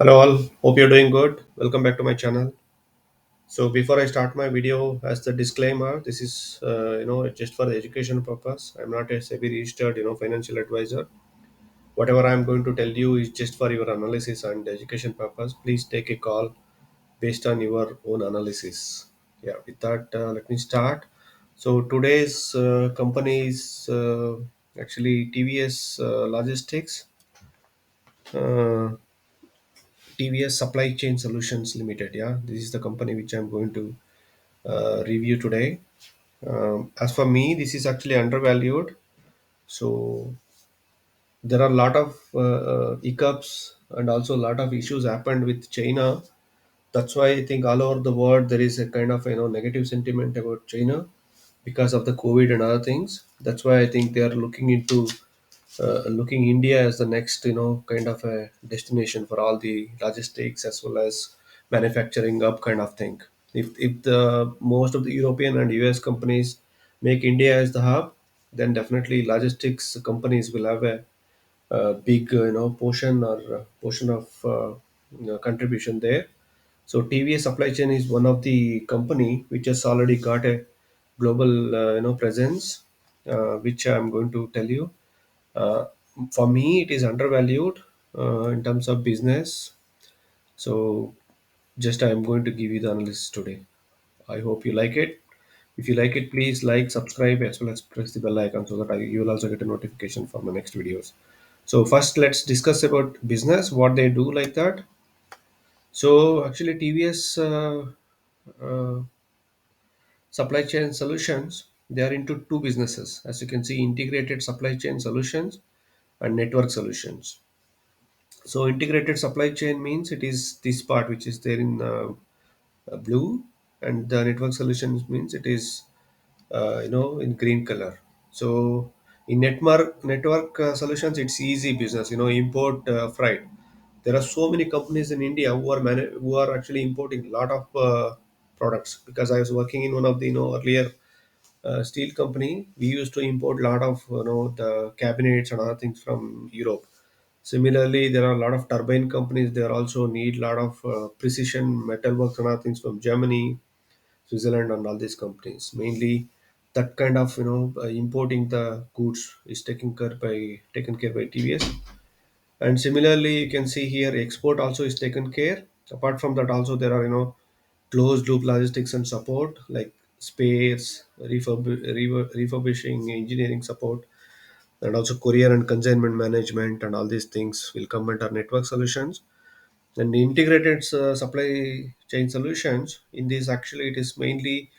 Hello all, hope you're doing good. Welcome back to my channel. So before I start my video, as the disclaimer, this is just for the education purpose. I'm not a SEBI registered financial advisor. Whatever I'm going to tell you is just for your analysis and education purpose. Please take a call based on your own analysis. Yeah, with that, let me start. So today's company is actually TVS Logistics. Uh, TVS Supply Chain Solutions Limited. Yeah, this is the company which I'm going to review today. As for me, this is actually undervalued. So there are a lot of hiccups and also a lot of issues happened with China. That's why I think all over the world there is a kind of negative sentiment about China because of the COVID and other things. That's why I think they are looking into looking India as the next, kind of a destination for all the logistics as well as manufacturing up kind of thing. If the most of the European and US companies make India as the hub, then definitely logistics companies will have a big, portion of contribution there. So TVS Supply Chain is one of the company which has already got a global, presence, which I'm going to tell you. uh, for me, it is undervalued in terms of business. So, just I am going to give you the analysis today. I hope you like it. If you like it, please like, subscribe, as well as press the bell icon so that you will also get a notification for my next videos. So, first, let's discuss about business, what they do like that. So, actually, TVS uh, Supply Chain Solutions, they are into two businesses. As you can see, integrated supply chain solutions and network solutions. So integrated supply chain means it is this part which is there in blue, and the network solutions means it is in green color. So in network solutions, it's easy business. Import freight. There are so many companies in India who are actually importing a lot of products. Because I was working in one of the earlier steel company, we used to import a lot of the cabinets and other things from Europe. Similarly, there are a lot of turbine companies. They also need a lot of precision metalwork and other things from Germany, Switzerland, and all these companies. Mainly, that kind of importing the goods is taken care by TVS. And similarly, you can see here export also is taken care. Apart from that, also there are closed loop logistics and support like spares, refurbishing, engineering support, and also courier and consignment management, and all these things will come under network solutions. And integrated supply chain solutions, in this actually it is mainly,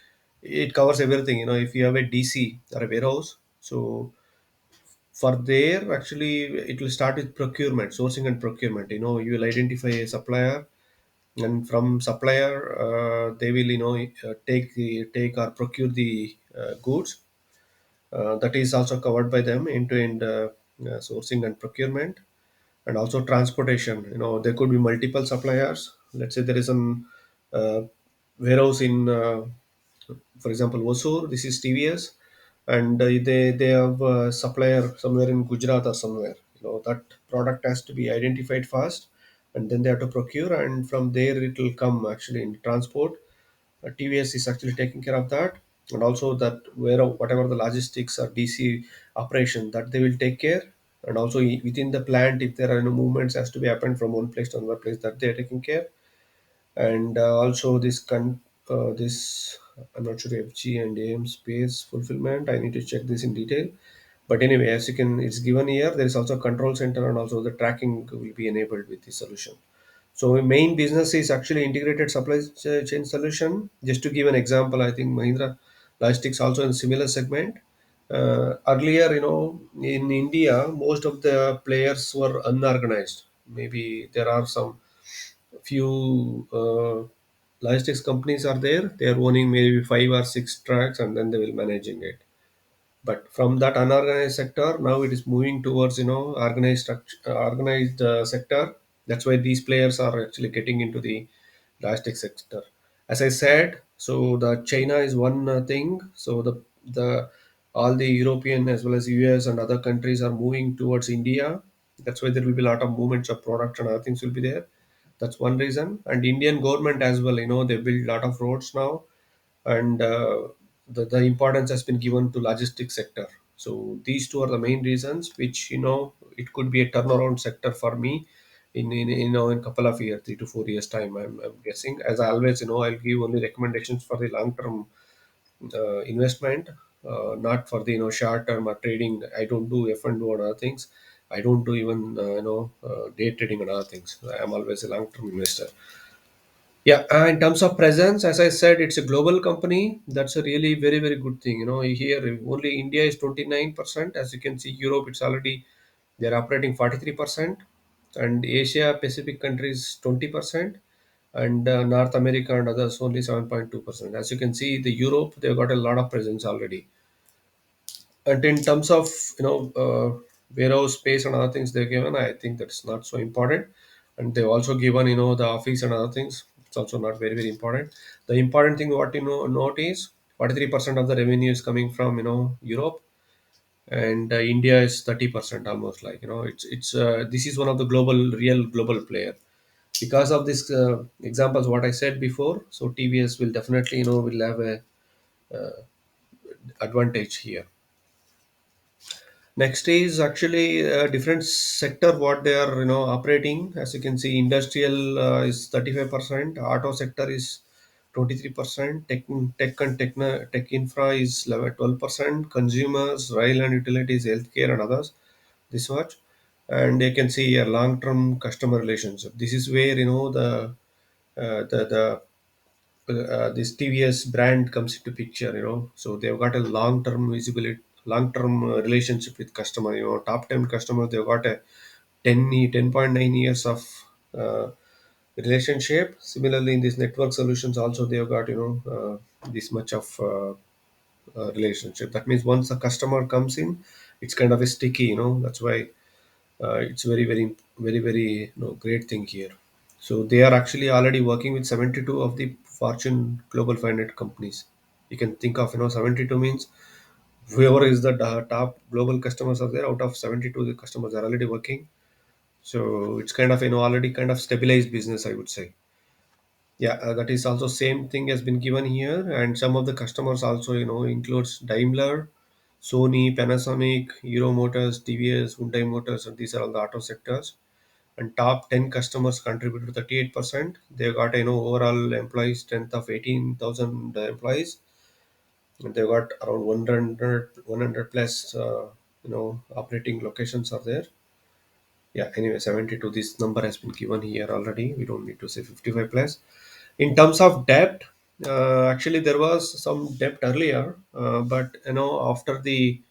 it covers everything. If you have a DC or a warehouse, so for there actually it will start with procurement, sourcing and procurement. You will identify a supplier, and from supplier they will take or procure the goods. That is also covered by them, end-to-end sourcing and procurement. And also transportation. There could be multiple suppliers. Let's say there is an uh, warehouse in, for example, Osur. This is TVS, and they have a supplier somewhere in Gujarat or somewhere. That product has to be identified fast, and then they have to procure, and from there it will come actually in transport. TVS is actually taking care of that, and also that where whatever the logistics or DC operation that they will take care, and also within the plant if there are movements has to be happened from one place to another place, that they are taking care. And also this, I'm not sure, FG and AM space fulfillment. I need to check this in detail. But anyway, as you can, it's given here. There is also a control center, and also the tracking will be enabled with this solution. So main business is actually integrated supply chain solution. Just to give an example, I think Mahindra Logistics also in similar segment. Earlier, in India, most of the players were unorganized. Maybe there are some few logistics companies are there. They are owning maybe five or six tracks, and then they will managing it. But from that unorganized sector, now it is moving towards organized sector. That's why these players are actually getting into the logistics sector. As I said, so the China is one thing. So the all the European as well as US and other countries are moving towards India. That's why there will be a lot of movements of product and other things will be there. That's one reason. And Indian government as well, they build a lot of roads now, and the importance has been given to logistics sector. So these two are the main reasons, which it could be a turnaround sector for me in couple of years, 3 to 4 years time. I'm guessing. As I always, I'll give only recommendations for the long term investment, not for the short term or trading. I don't do F&O and other things. I don't do even day trading and other things. I'm always a long term investor. Yeah, in terms of presence, as I said, it's a global company. That's a really very, very good thing. Here only India is 29%. As you can see, Europe, it's already, they're operating 43%, and Asia Pacific countries 20%, and North America and others only 7.2%. As you can see, the Europe, they've got a lot of presence already. And in terms of warehouse space and other things they're given, I think that's not so important. And they've also given the office and other things. It's also not very, very important. The important thing what note is 43% of the revenue is coming from Europe, and India is 30%, almost, like it's this is one of the real global player. Because of this examples what I said before, so TVS will definitely will have a advantage here. Next is actually a different sector what they are operating. As you can see, industrial is 35%, auto sector is 23%, tech infra is 12%, consumers, rail and utilities, healthcare and others, this much. And you can see a long-term customer relationship. This is where the this TVS brand comes into picture. So they've got a long-term visibility, long-term relationship with customer. Top 10 customer, they've got a 10.9 years of uh, relationship. Similarly, in this network solutions also, they've got this much of relationship. That means once a customer comes in, it's kind of a sticky. That's why it's very, very, very, very great thing here. So they are actually already working with 72 of the Fortune Global 500 companies. You can think of 72 means whoever is the top global customers are there. Out of 72, the customers are already working. So it's kind of already kind of stabilized business, I would say. Yeah, that is also same thing has been given here, and some of the customers also includes Daimler, Sony, Panasonic, Euro Motors, TVS, Hyundai Motors, and these are all the auto sectors. And top 10 customers contribute to 38%. They got overall employee strength of 18,000 employees, and they got around 100 plus operating locations are there. Yeah, anyway, 72, this number has been given here already. We don't need to say 55 plus. In terms of debt, actually there was some debt earlier, but after the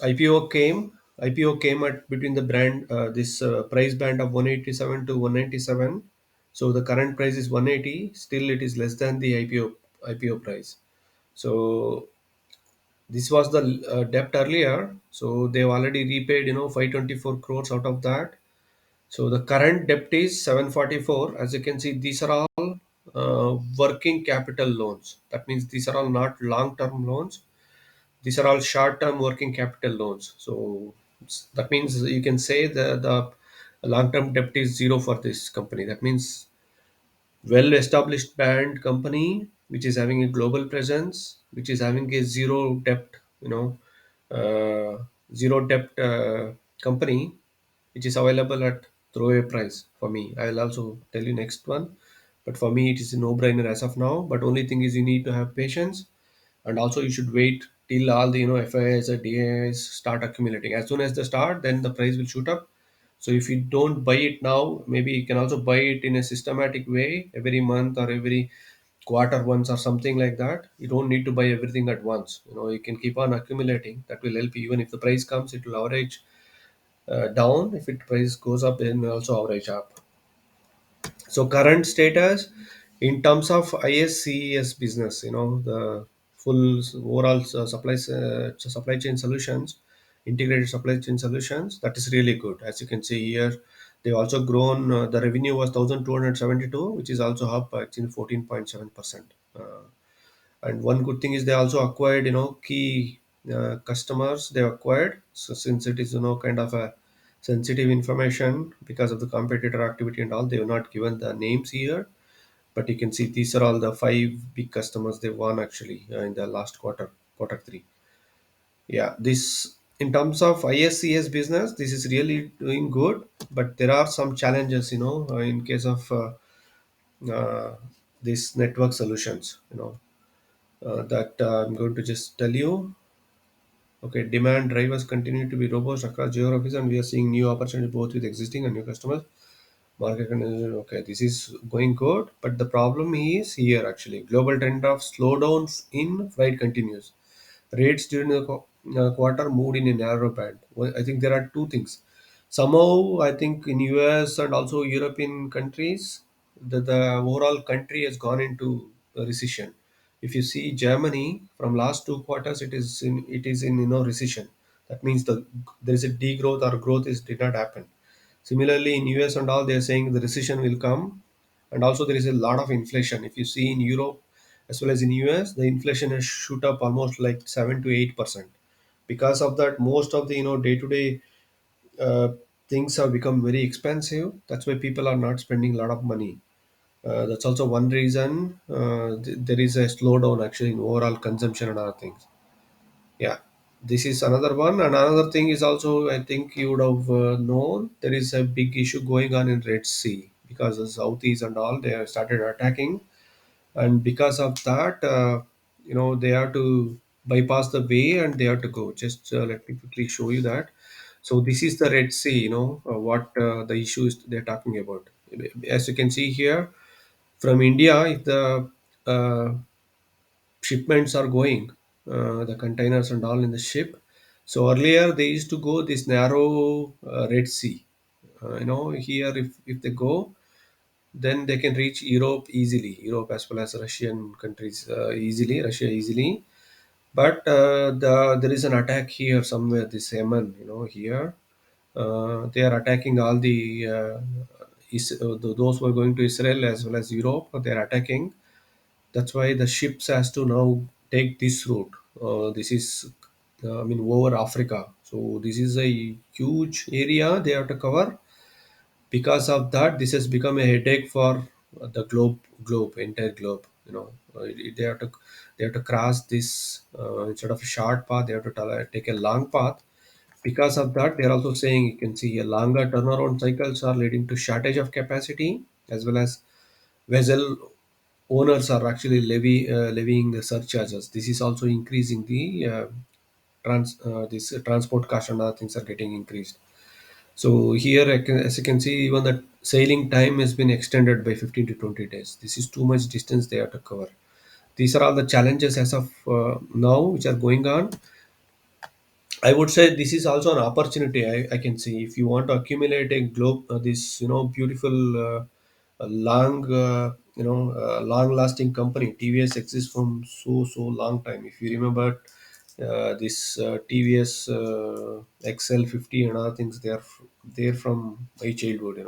IPO came, IPO came at between the brand this price band of 187 to 197. So the current price is 180. Still, it is less than the IPO price. So this was the debt earlier. So they've already repaid 524 crores out of that. So the current debt is 744. As you can see, these are all working capital loans. That means these are all not long-term loans. These are all short-term working capital loans. So that means you can say the long-term debt is zero for this company. That means well-established brand company which is having a global presence, which is having a zero debt, zero debt company, which is available at throwaway price for me. I will also tell you next one, but for me it is a no-brainer as of now. But only thing is you need to have patience, and also you should wait till all the FIIs or DIIs start accumulating. As soon as they start, then the price will shoot up. So if you don't buy it now, maybe you can also buy it in a systematic way every month or every quarter once or something like that. You don't need to buy everything at once. You can keep on accumulating. That will help you. Even if the price comes, it will average down. If it price goes up, then will also average up. So current status in terms of ISCES business, the full overall supply chain solutions, integrated supply chain solutions, that is really good. As you can see here, they've also grown. The revenue was 1,272, which is also up actually 14.7%. And one good thing is they also acquired, key customers they acquired. So since it is kind of a sensitive information because of the competitor activity and all. They have not given the names here, but you can see these are all the five big customers they won actually in the last quarter, quarter three. Yeah, this in terms of ISCS business, this is really doing good, but there are some challenges, in case of uh, these network solutions, that I'm going to just tell you. Okay, demand drivers continue to be robust across geographies, and we are seeing new opportunities both with existing and new customers. Market conditions, okay, this is going good, but the problem is here actually. Global trend of slowdowns in freight continues. Rates during the quarter moved in a narrow band. Well, I think there are two things. Somehow, I think in US and also European countries, the overall country has gone into a recession. If you see Germany from last two quarters, it is in recession. That means there is a degrowth or growth is did not happen. Similarly, in US and all, they are saying the recession will come, and also there is a lot of inflation. If you see in Europe as well as in US, the inflation has shoot up almost like 7 to 8%. Because of that, most of the day-to-day uh, things have become very expensive. That's why people are not spending a lot of money. That's also one reason there is a slowdown actually in overall consumption and other things. Yeah, this is another one. And another thing is also, I think you would have known, there is a big issue going on in Red Sea because the Saudis and all they have started attacking, and because of that, they have to bypass the way and they have to go. Just let me quickly show you that. So this is the Red Sea. What the issue is they're talking about. As you can see here, from India, if the uh, shipments are going, the containers and all in the ship. So earlier they used to go this narrow Red Sea. Here if they go, then they can reach Europe easily, Europe as well as Russian countries easily, Russia easily. But there is an attack here somewhere, this Yemen, here. They are attacking all the those who are going to Israel as well as Europe. They are attacking. That's why the ships has to now take this route. This is, I mean, over Africa. So this is a huge area they have to cover. Because of that, this has become a headache for the entire globe. They have to cross this instead of a short path. They have to take a long path. Because of that, they are also saying you can see a longer turnaround cycles are leading to shortage of capacity, as well as vessel owners are actually levying the surcharges. This is also increasing the this transport cost and other things are getting increased. So here, as you can see, even the sailing time has been extended by 15 to 20 days. This is too much distance they have to cover. These are all the challenges as of now which are going on. I would say this is also an opportunity. I can see if you want to accumulate a globe, this beautiful, long-lasting company. TVS exists from so long time. If you remember, this TVS XL50 and other things, they're from my childhood.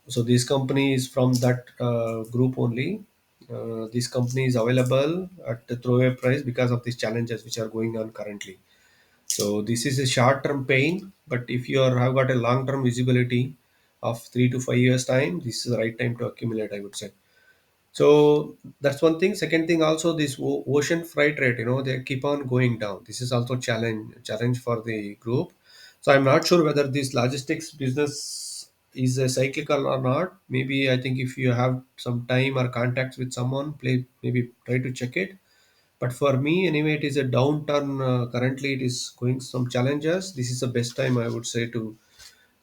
So this company is from that group only. This company is available at the throwaway price because of these challenges which are going on currently. So this is a short-term pain, but if you have got a long-term visibility of 3 to 5 years time, this is the right time to accumulate, I would say. So that's one thing. Second thing, also this ocean freight rate, they keep on going down. This is also challenge for the group. So I'm not sure whether this logistics business is a cyclical or not. Maybe I think if you have some time or contacts with someone, play maybe try to check it. But for me, anyway, it is a downturn. Currently, it is going some challenges. This is the best time I would say to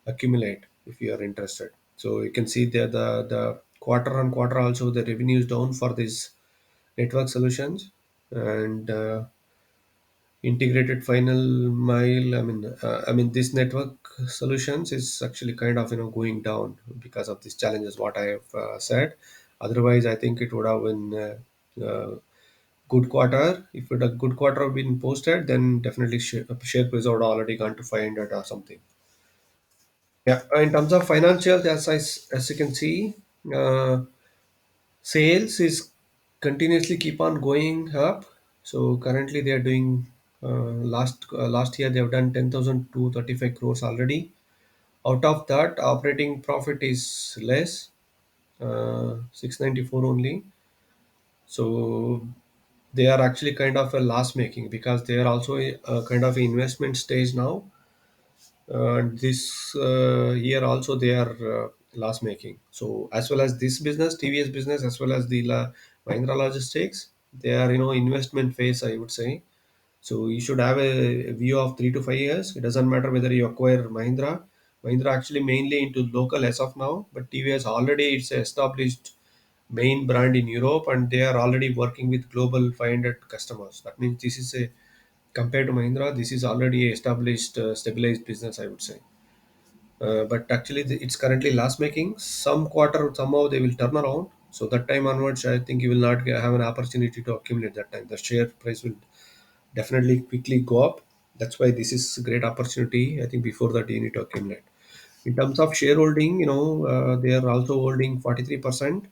accumulate if you are interested. So you can see there the quarter on quarter also the revenue is down for these network solutions, and integrated final mile. I mean this network solutions is actually kind of going down because of these challenges. What I have said. Otherwise, I think it would have been. Good quarter. If it a good quarter have been posted, then definitely share price would already gone to 500 or something. Yeah, in terms of financials, as you can see, uh, sales is continuously keep on going up. So currently they are doing. Last year they have done 10,235 crores already. Out of that, operating profit is less, 694 only. So they are actually kind of a loss making because they are also a kind of investment stage now. This year also they are loss making. So as well as this business, TVS business, as well as the Mahindra Logistics, they are investment phase, I would say. So you should have a view of 3 to 5 years. It doesn't matter whether you acquire Mahindra. Mahindra actually mainly into local as of now, but TVS already it's a established main brand in Europe, and they are already working with global 500 customers. That means this is a compared to Mahindra, this is already a established, stabilized business, I would say. But actually, it's currently loss making. Some quarter somehow they will turn around. So that time onwards, I think you will not have an opportunity to accumulate that time. The share price will definitely quickly go up. That's why this is a great opportunity. I think before that you need to accumulate. In terms of shareholding, they are also holding 43%,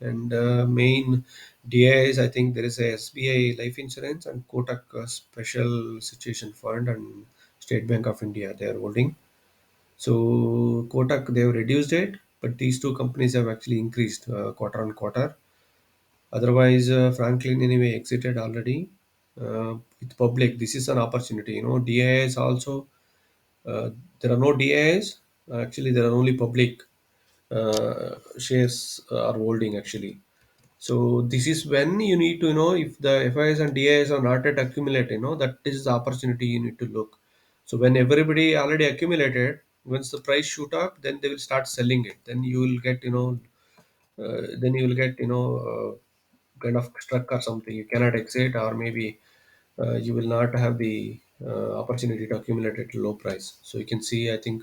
and main DIs. I think there is a SBI Life Insurance and Kotak Special Situation Fund and State Bank of India. They are holding. So Kotak they have reduced it, but these two companies have actually increased quarter on quarter. Otherwise, Franklin anyway exited already. With public, this is an opportunity. DIs also, there are no DIs. Actually, there are only public shares are holding actually. So this is when you need to know if the FIs and DIs are not yet accumulated. That is the opportunity you need to look. So when everybody already accumulated, once the price shoot up, then they will start selling it. Then you will get then you will get kind of struck or something. You cannot exit, or maybe you will not have the opportunity to accumulate at low price. So you can see, I think,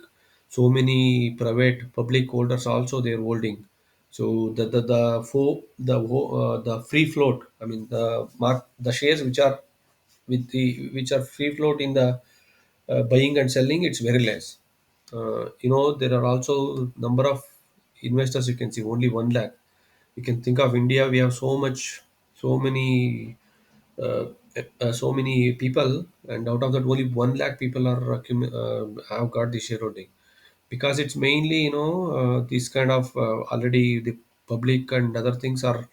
so many private public holders also they are holding. So the free float. I mean the shares which are free float in the buying and selling, it's very less. There are also number of investors. You can see only 1 lakh. You can think of India. We have so many uh, so many people, and out of that, only 1 lakh people have got the shareholding, because it's mainly this kind of already the public and other things are.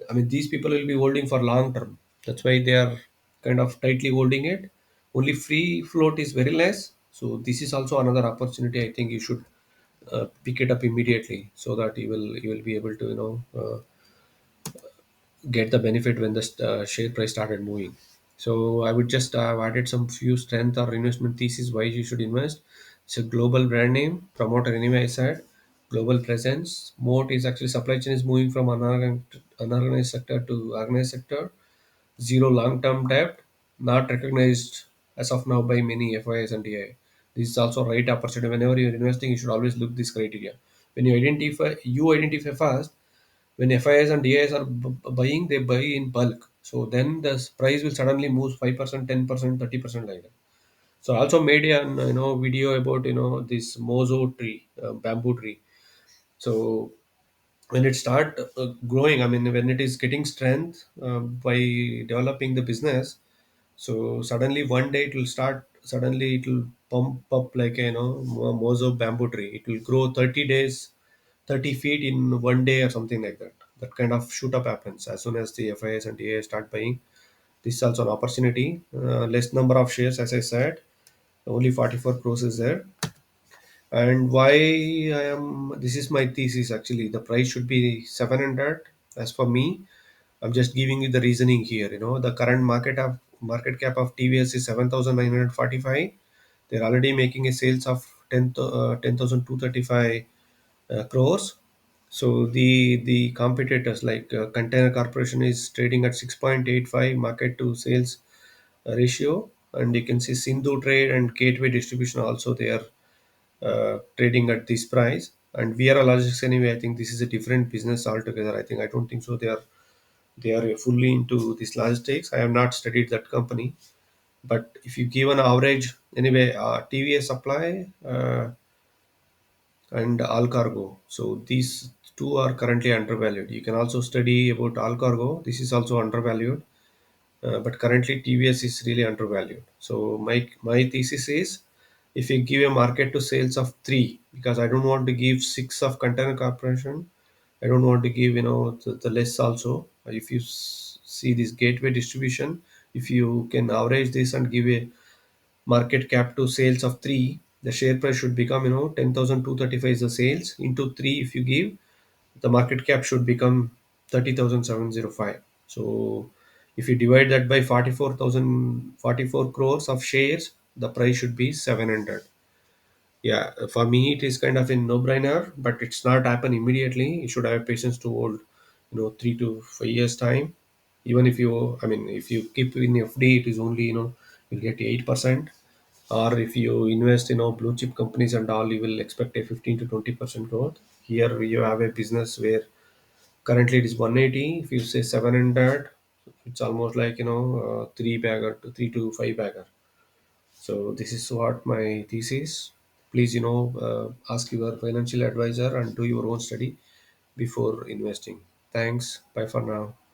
I mean, these people will be holding for long term. That's why they are kind of tightly holding it. Only free float is very less. So this is also another opportunity. I think you should pick it up immediately, so that you will be able to get the benefit when the share price started moving. So I would just added some few strength or investment thesis why you should invest. It's a global brand name, promoter anyway I said, global presence. Moat is actually supply chain is moving from unorganized sector to organized sector. Zero long-term debt, not recognized as of now by many FIs and DI. This is also right opportunity. Whenever you're investing, you should always look this criteria. When you identify first, when FIs and DIs are buying, they buy in bulk. So then the price will suddenly move 5%, 10%, 30% like that. So I also made a video about this mozo tree, bamboo tree. So when it start growing, I mean when it is getting strength by developing the business, so suddenly one day it will start. Suddenly it will pump up like mozo bamboo tree. It will grow 30 days, 30 feet in one day or something like that. That kind of shoot up happens as soon as the FIS and DA start buying. This is also an opportunity. Less number of shares, as I said, only 44 crores is there. And why I am, this is my thesis actually. The price should be 700. As for me, I'm just giving you the reasoning here. The current market cap of TVS is 7,945. They're already making a sales of 10,235 crores. So the competitors like Container Corporation is trading at 6.85 market to sales ratio, and you can see Sindhu Trade and Gateway Distribution also they are trading at this price. And Viera Logistics anyway, I think this is a different business altogether. I don't think so. They are fully into this logistics. I have not studied that company, but if you give an average anyway, TVS Supply and All Cargo. So these two are currently undervalued. You can also study about All Cargo. This is also undervalued. but currently TVS is really undervalued. So my thesis is, if you give a market to sales of 3, because I don't want to give 6 of container corporation, I don't want to give the less also. If you see this gateway distribution, if you can average this and give a market cap to sales of 3, the share price should become 10,235 is the sales into 3. If you give, the market cap should become 30,705. So if you divide that by 44 crores of shares, the price should be 700. Yeah, for me it is kind of a no-brainer, but it's not happen immediately. You should have patience to hold 3 to 5 years time. Even if you, I mean, if you keep in FD, it is only you'll get 8%. Or if you invest blue chip companies and all, you will expect a 15 to 20% growth. Here you have a business where currently it is 180. If you say 700, it's almost like 3 bagger to 3 to 5 bagger. So this is what my thesis. Please ask your financial advisor and do your own study before investing. Thanks. Bye for now.